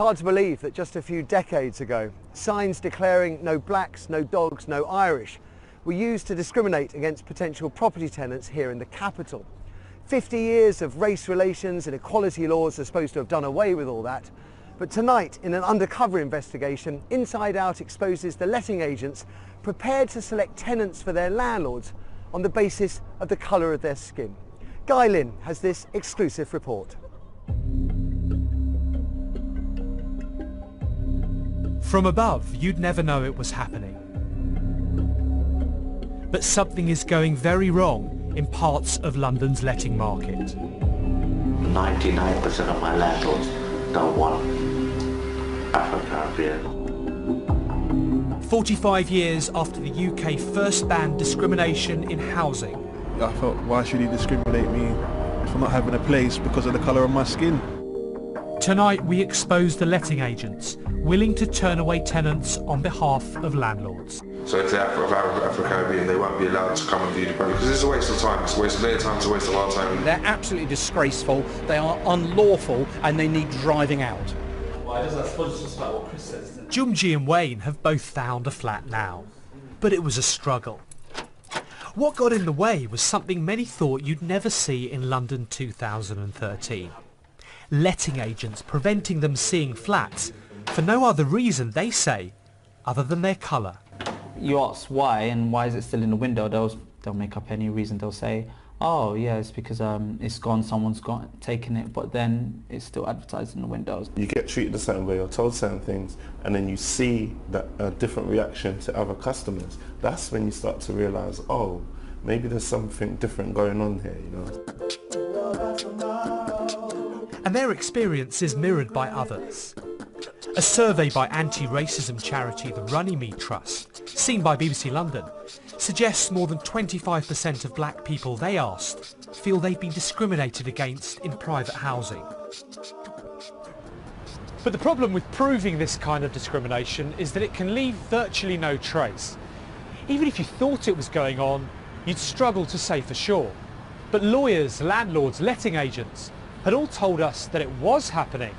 hard to believe that just a few decades ago, signs declaring no blacks, no dogs, no Irish were used to discriminate against potential property tenants here in the capital. 50 years of race relations and equality laws are supposed to have done away with all that. But tonight, in an undercover investigation, Inside Out exposes the letting agents prepared to select tenants for their landlords on the basis of the colour of their skin. Guy Lynn has this exclusive report. From above, you'd never know it was happening. But something is going very wrong in parts of London's letting market. 99% of my landlords don't want Afro-Caribbean. 45 years after the UK first banned discrimination in housing. I thought, why should he discriminate me for not having a place because of the colour of my skin? Tonight we expose the letting agents willing to turn away tenants on behalf of landlords. So if they're Afro-Caribbean, they won't be allowed to come and view the property because it's a waste of time. It's a waste of their time, it's a waste of our time. They're absolutely disgraceful, they are unlawful and they need driving out. Jumji and Wayne have both found a flat now, but it was a struggle. What got in the way was something many thought you'd never see in London 2013. Letting agents preventing them seeing flats for no other reason, they say, other than their colour. You ask why and why is it still in the window, they'll make up any reason. They'll say, oh yeah, it's because it's gone, someone's taken it, but then it's still advertised in the windows. You get treated a certain way or told certain things, and then you see that a different reaction to other customers. That's when you start to realise, oh, maybe there's something different going on here, you know. And their experience is mirrored by others. A survey by anti-racism charity the Runnymede Trust, seen by BBC London, suggests more than 25% of black people they asked feel they've been discriminated against in private housing. But the problem with proving this kind of discrimination is that it can leave virtually no trace. Even if you thought it was going on, you'd struggle to say for sure. But lawyers, landlords, letting agents had all told us that it was happening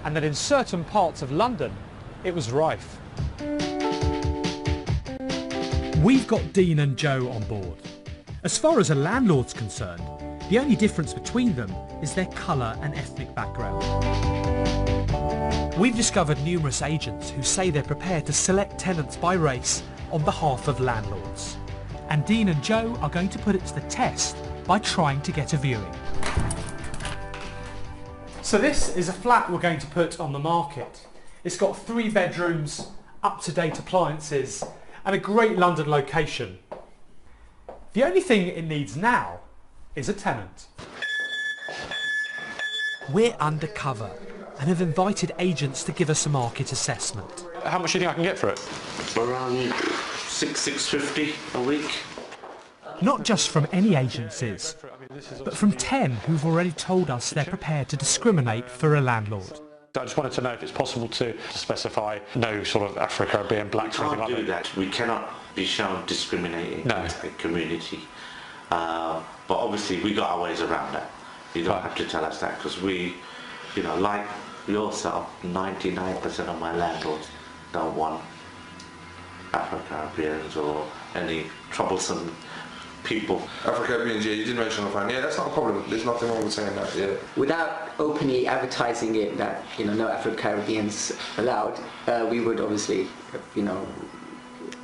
and that in certain parts of London it was rife. We've got Dean and Joe on board. As far as a landlord's concerned, the only difference between them is their colour and ethnic background. We've discovered numerous agents who say they're prepared to select tenants by race on behalf of landlords. And Dean and Joe are going to put it to the test by trying to get a viewing. So this is a flat we're going to put on the market. It's got 3 bedrooms, up-to-date appliances and a great London location. The only thing it needs now is a tenant. We're undercover and have invited agents to give us a market assessment. How much do you think I can get for it? Around £650 a week. Not just from any agencies, but from 10 who've already told us they're prepared to discriminate for a landlord. I just wanted to know if it's possible to specify no sort of Afro-Caribbean blacks or anything like that. We can't do that. We cannot be shown discriminating against the community. But obviously we got our ways around that. You don't have to tell us that because we, you know, like yourself, 99% of my landlords don't want Afro-Caribbeans or any troublesome people. Afro-Caribbeans, yeah, you did mention on the phone. Yeah, that's not a problem. There's nothing wrong with saying that, yeah. Without openly advertising it that, you know, no Afro-Caribbeans allowed, we would obviously, you know,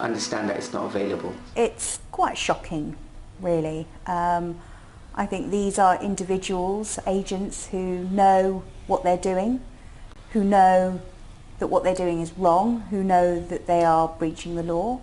understand that it's not available. It's quite shocking, really. I think these are individuals, agents who know what they're doing, who know that what they're doing is wrong, who know that they are breaching the law.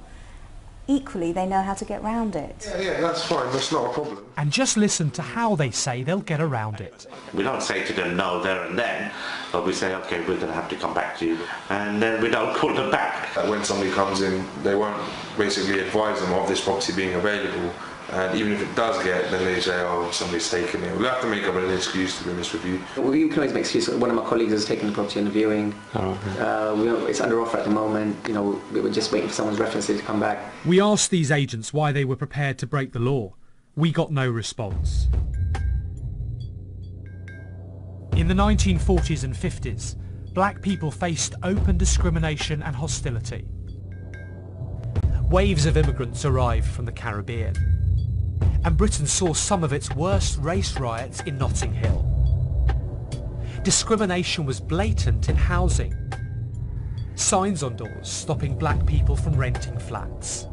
Equally, they know how to get around it. Yeah, that's fine. That's not a problem. And just listen to how they say they'll get around it. We don't say to them no there and then, but we say, okay, we're going to have to come back to you, and then we don't call them back. When somebody comes in, they won't basically advise them of this property being available, and even if it does get, then they say, oh, somebody's taken it. We'll have to make up an excuse, to be honest with you. We can always make excuses. One of my colleagues has taken the property on the viewing. It's under offer at the moment. You know, we were just waiting for someone's references to come back. We asked these agents why they were prepared to break the law. We got no response. In the 1940s and 50s, black people faced open discrimination and hostility. Waves of immigrants arrived from the Caribbean, and Britain saw some of its worst race riots in Notting Hill. Discrimination was blatant in housing. Signs on doors stopping black people from renting flats.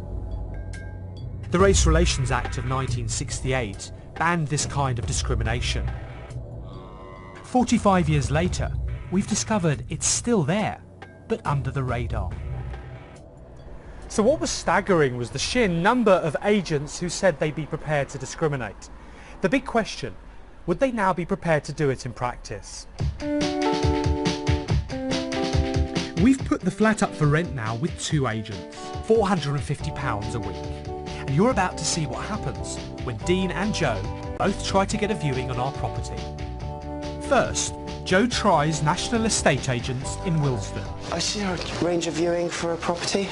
The Race Relations Act of 1968 banned this kind of discrimination. 45 years later, we've discovered it's still there, but under the radar. So what was staggering was the sheer number of agents who said they'd be prepared to discriminate. The big question, would they now be prepared to do it in practice? We've put the flat up for rent now with 2 agents, £450 a week. And you're about to see what happens when Dean and Joe both try to get a viewing on our property. First, Joe tries national estate agents in Willesden. I see a range of viewing for a property.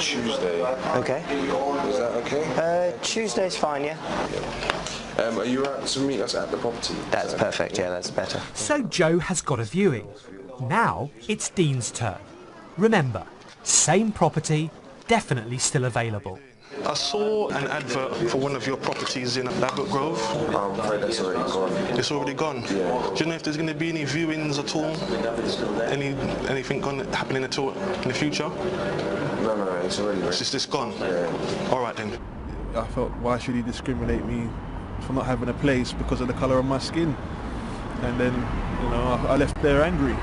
Tuesday. Okay. Is that okay? Tuesday's fine, yeah. Are you out to meet us at the property? That's perfect, yeah, that's better. So Joe has got a viewing. Now it's Dean's turn. Remember, same property, definitely still available. I saw an advert for one of your properties in Ladbroke Grove. I'm afraid that's already gone. It's already gone? Yeah. Do you know if there's going to be any viewings at all? Anything happening at all in the future? No, it's already gone. It's just gone? Yeah. All right then. I thought, why should he discriminate me for not having a place because of the colour of my skin? And then, I left there angry.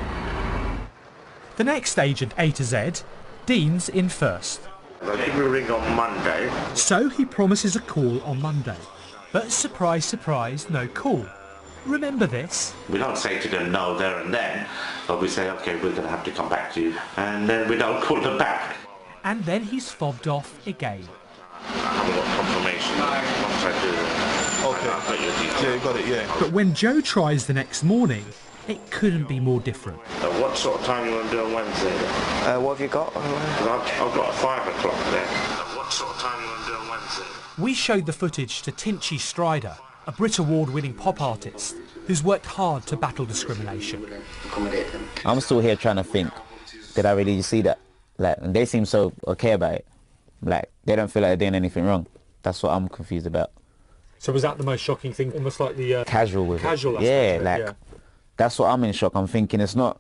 The next agent, A to Z, Dean's in first. They'll give me a ring on Monday. So he promises a call on Monday. But surprise, surprise, no call. Remember this? We don't say to them no there and then, but we say, okay, we're going to have to come back to you. And then we don't call them back. And then he's fobbed off again. I haven't got confirmation. Once I do, okay. I'll put your details. Yeah, you got it, yeah. But when Joe tries the next morning, it couldn't be more different. What sort of time you want to do on Wednesday then? What have you got? I've got a 5 o'clock there. What sort of time you want to do on Wednesday? We showed the footage to Tinchy Strider, a Brit Award-winning pop artist who's worked hard to battle discrimination. I'm still here trying to think, did I really see that? And they seem so okay about it. They don't feel like they're doing anything wrong. That's what I'm confused about. So was that the most shocking thing? Almost like the casual with casual it. Yeah, that's what I'm in shock. I'm thinking it's not,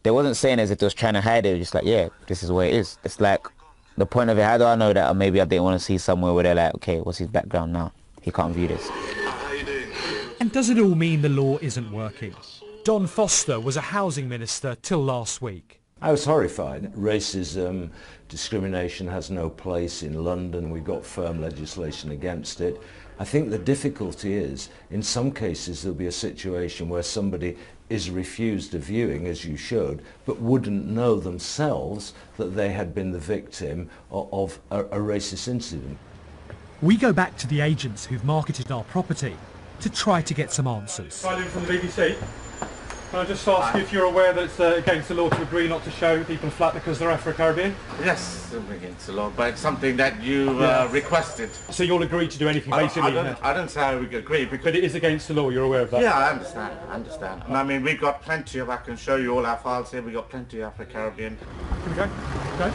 they wasn't saying as if they was trying to hide it. It was just like, yeah, this is the way it is. It's like, the point of it, how do I know that? Or maybe I didn't want to see somewhere where they're like, okay, what's his background now? He can't view this. How you doing? And does it all mean the law isn't working? Don Foster was a housing minister till last week. I was horrified. Racism, discrimination has no place in London. We've got firm legislation against it. I think the difficulty is, in some cases, there'll be a situation where somebody is refused a viewing, as you should, but wouldn't know themselves that they had been the victim of a racist incident. We go back to the agents who've marketed our property to try to get some answers. Hi, from the BBC. Can I just ask you if you're aware that it's against the law to agree not to show people a flat because they're Afro-Caribbean? Yes, it's against the law, but it's something that you requested. So you'll agree to do anything, basically? I don't say I would agree, because... But it is against the law, you're aware of that? Yeah, I understand. I mean, we've got plenty of, I can show you all our files here, we've got plenty of Afro-Caribbean. Can we go? Okay.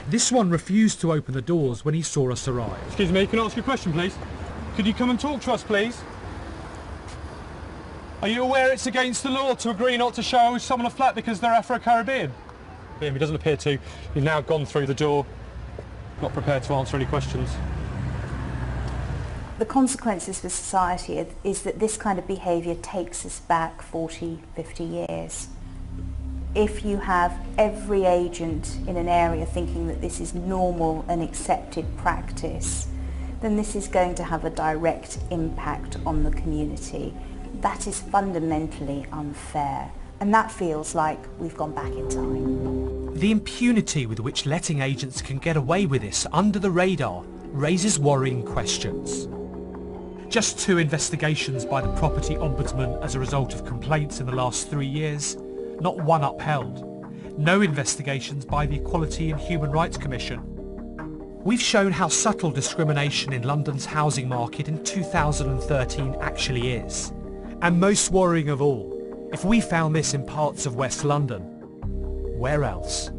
This one refused to open the doors when he saw us arrive. Excuse me, can I ask you a question, please? Could you come and talk to us, please? Are you aware it's against the law to agree not to show someone a flat because they're Afro-Caribbean? He doesn't appear to. You've now gone through the door, not prepared to answer any questions. The consequences for society is that this kind of behaviour takes us back 40, 50 years. If you have every agent in an area thinking that this is normal and accepted practice, then this is going to have a direct impact on the community. That is fundamentally unfair, and that feels like we've gone back in time. The impunity with which letting agents can get away with this under the radar raises worrying questions. Just 2 investigations by the Property Ombudsman as a result of complaints in the last 3 years, not one upheld. No investigations by the Equality and Human Rights Commission. We've shown how subtle discrimination in London's housing market in 2013 actually is. And most worrying of all, If we found this in parts of West London, where else?